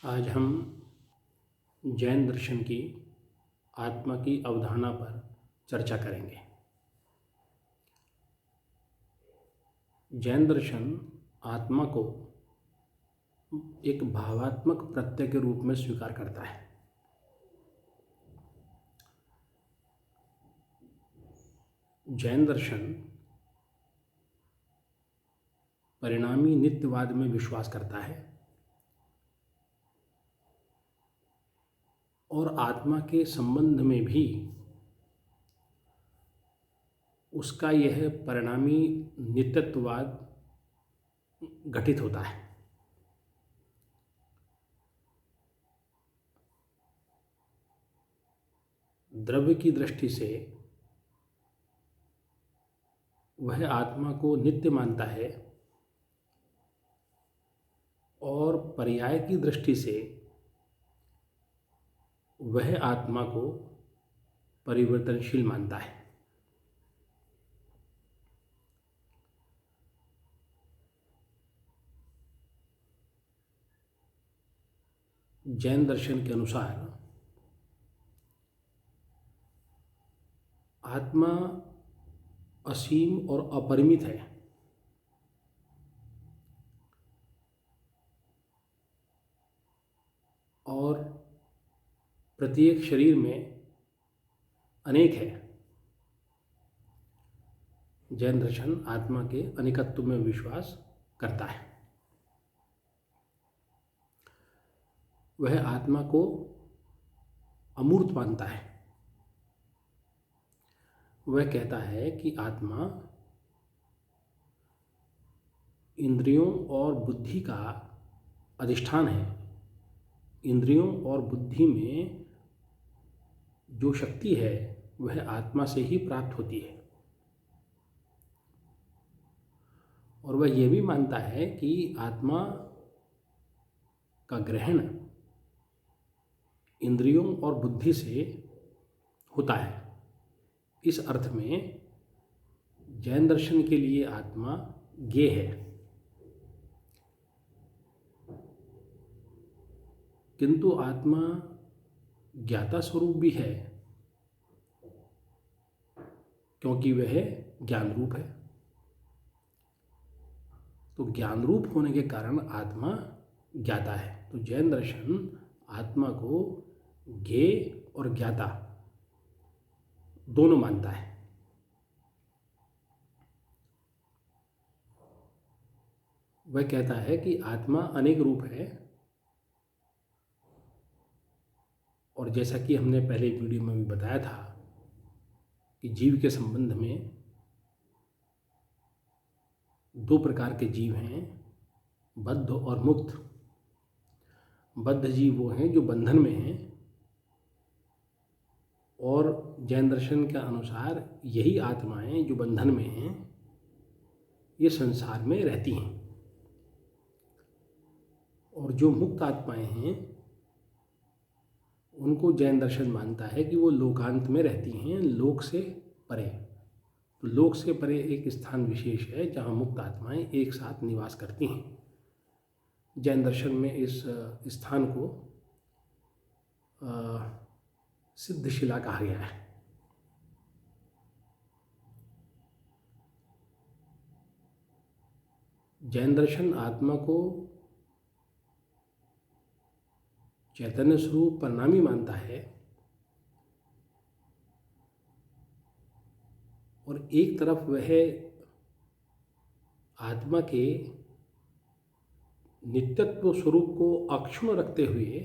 आज हम जैन दर्शन की आत्मा की अवधारणा पर चर्चा करेंगे। जैन दर्शन आत्मा को एक भावात्मक प्रत्यय के रूप में स्वीकार करता है। जैन दर्शन परिणामी नित्यवाद में विश्वास करता है और आत्मा के संबंध में भी उसका यह परिणामी नित्यत्ववाद घटित होता है। द्रव्य की दृष्टि से वह आत्मा को नित्य मानता है और पर्याय की दृष्टि से वह आत्मा को परिवर्तनशील मानता है। जैन दर्शन के अनुसार आत्मा असीम और अपरिमित है और प्रत्येक शरीर में अनेक है। जैन दर्शन आत्मा के अनेकत्व में विश्वास करता है। वह आत्मा को अमूर्त मानता है। वह कहता है कि आत्मा इंद्रियों और बुद्धि का अधिष्ठान है। इंद्रियों और बुद्धि में जो शक्ति है वह आत्मा से ही प्राप्त होती है। और वह यह भी मानता है कि आत्मा का ग्रहण इंद्रियों और बुद्धि से होता है। इस अर्थ में जैन दर्शन के लिए आत्मा ज्ञेय है, किंतु आत्मा ज्ञाता स्वरूप भी है क्योंकि वह ज्ञान रूप है। तो ज्ञान रूप होने के कारण आत्मा ज्ञाता है। तो जैन दर्शन आत्मा को ज्ञेय और ज्ञाता दोनों मानता है। वह कहता है कि आत्मा अनेक रूप है और जैसा कि हमने पहले वीडियो में भी बताया था कि जीव के संबंध में दो प्रकार के जीव हैं, बद्ध और मुक्त। बद्ध जीव वो हैं जो बंधन में हैं और जैन दर्शन के अनुसार यही आत्माएं जो बंधन में हैं ये संसार में रहती हैं। और जो मुक्त आत्माएं हैं उनको जैन दर्शन मानता है कि वो लोकांत में रहती हैं, लोक से परे। तो लोक से परे एक स्थान विशेष है जहाँ मुक्त आत्माएं एक साथ निवास करती हैं। जैन दर्शन में इस स्थान को सिद्धशिला कहा गया है। जैन दर्शन आत्मा को चैतन्य स्वरूप परिणामी मानता है और एक तरफ वह आत्मा के नित्यत्व स्वरूप को अक्षुण्ण रखते हुए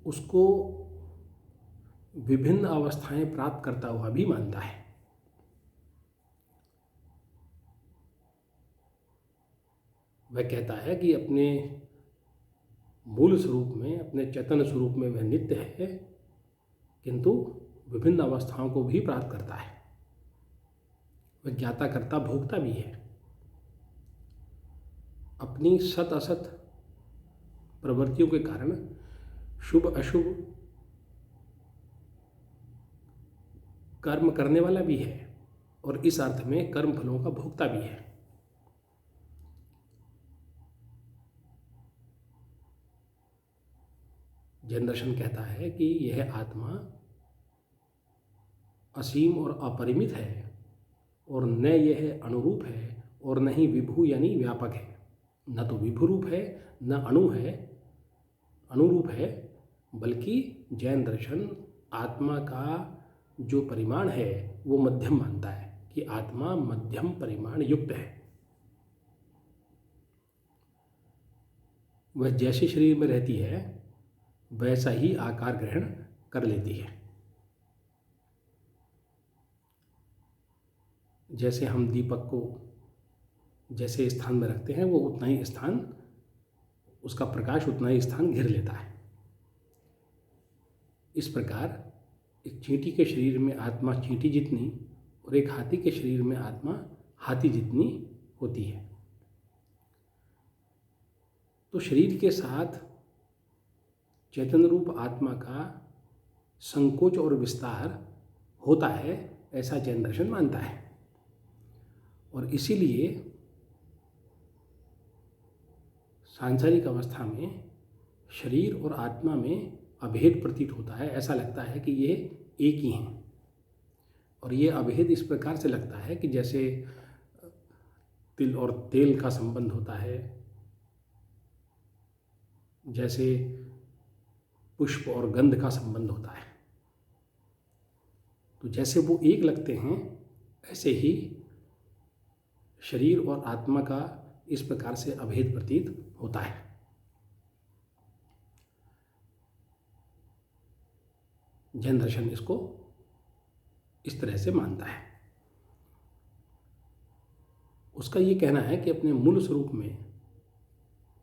उसको विभिन्न अवस्थाएं प्राप्त करता हुआ भी मानता है। वह कहता है कि अपने मूल स्वरूप में, अपने चैतन्य स्वरूप में वह नित्य है, किंतु विभिन्न अवस्थाओं को भी प्राप्त करता है। वह ज्ञाता करता भोगता भी है। अपनी सत असत प्रवृत्तियों के कारण शुभ अशुभ कर्म करने वाला भी है और इस अर्थ में कर्म फलों का भोक्ता भी है। जैन दर्शन कहता है कि यह आत्मा असीम और अपरिमित है और न यह अणुरूप है और न ही विभु यानी व्यापक है। न तो विभु रूप है, न अणुरूप है, बल्कि जैन दर्शन आत्मा का जो परिमाण है वो मध्यम मानता है कि आत्मा मध्यम परिमाण युक्त है। वह जैसे शरीर में रहती है वैसा ही आकार ग्रहण कर लेती है। जैसे हम दीपक को जैसे स्थान में रखते हैं वो उतना ही स्थान, उसका प्रकाश उतना ही स्थान घेर लेता है। इस प्रकार एक चींटी के शरीर में आत्मा चींटी जितनी और एक हाथी के शरीर में आत्मा हाथी जितनी होती है। तो शरीर के साथ चैतन्य रूप आत्मा का संकोच और विस्तार होता है, ऐसा जैन दर्शन मानता है। और इसीलिए सांसारिक अवस्था में शरीर और आत्मा में अभेद प्रतीत होता है। ऐसा लगता है कि ये एक ही हैं। और ये अभेद इस प्रकार से लगता है कि जैसे तिल और तेल का संबंध होता है, जैसे पुष्प और गंध का संबंध होता है। तो जैसे वो एक लगते हैं, ऐसे ही शरीर और आत्मा का इस प्रकार से अभेद प्रतीत होता है। जैन दर्शन इसको इस तरह से मानता है। उसका ये कहना है कि अपने मूल स्वरूप में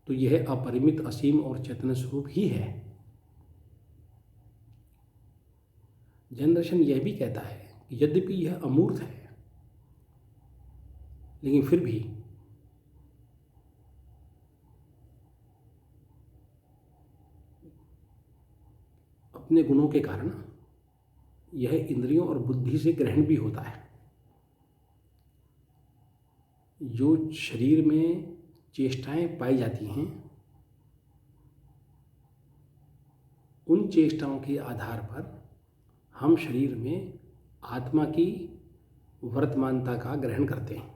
तो यह अपरिमित, असीम और चैतन्य स्वरूप ही है। जैन दर्शन यह भी कहता है कि यद्यपि यह अमूर्त है, लेकिन फिर भी अपने गुणों के कारण यह इंद्रियों और बुद्धि से ग्रहण भी होता है। जो शरीर में चेष्टाएं पाई जाती हैं, उन चेष्टाओं के आधार पर हम शरीर में आत्मा की वर्तमानता का ग्रहण करते हैं।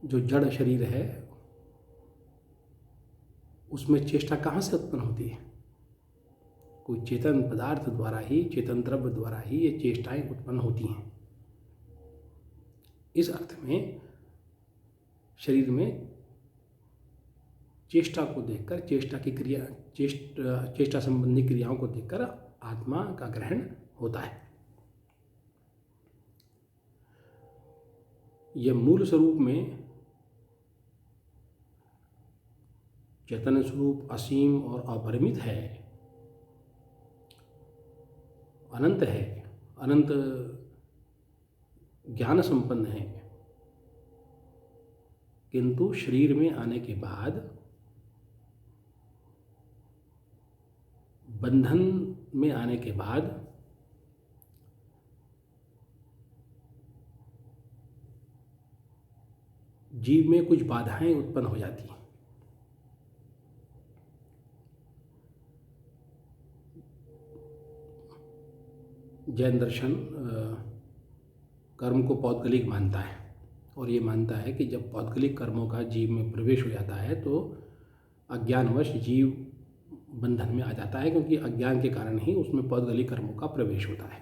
जो जड़ शरीर है उसमें चेष्टा कहाँ से उत्पन्न होती है? कोई चेतन पदार्थ द्वारा ही, चेतन द्रव्य द्वारा ही ये चेष्टाएं उत्पन्न होती हैं। इस अर्थ में शरीर में चेष्टा को देखकर, चेष्टा संबंधी क्रियाओं को देखकर आत्मा का ग्रहण होता है। यह मूल स्वरूप में चैतन्य स्वरूप असीम और अपरिमित है, अनंत है, अनंत ज्ञान संपन्न है, किंतु शरीर में आने के बाद बंधन में आने के बाद जीव में कुछ बाधाएं उत्पन्न हो जाती हैं। जैन दर्शन कर्म को पौद्गलिक मानता है और ये मानता है कि जब पौद्गलिक कर्मों का जीव में प्रवेश हो जाता है तो अज्ञानवश जीव बंधन में आ जाता है, क्योंकि अज्ञान के कारण ही उसमें पौद्गलिक कर्मों का प्रवेश होता है।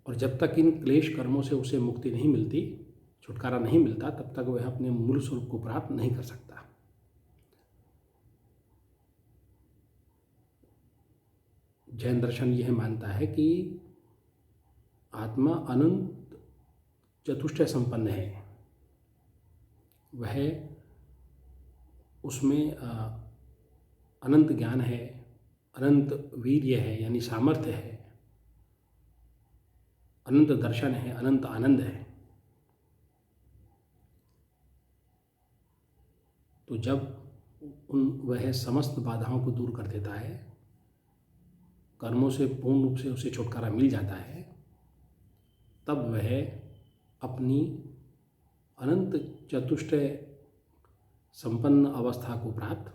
और जब तक इन क्लेश कर्मों से उसे मुक्ति नहीं मिलती, छुटकारा नहीं मिलता, तब तक वह अपने मूल स्वरूप को प्राप्त नहीं कर सकता। जैन दर्शन यह मानता है कि आत्मा अनंत चतुष्टय संपन्न है। वह उसमें अनंत ज्ञान है, अनंत वीर्य है यानी सामर्थ्य है, अनंत दर्शन है, अनंत आनंद है। तो जब वह समस्त बाधाओं को दूर कर देता है, कर्मों से पूर्ण रूप से उसे छुटकारा मिल जाता है, तब वह अपनी अनंत चतुष्टय संपन्न अवस्था को प्राप्त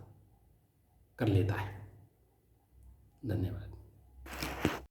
कर लेता है। धन्यवाद।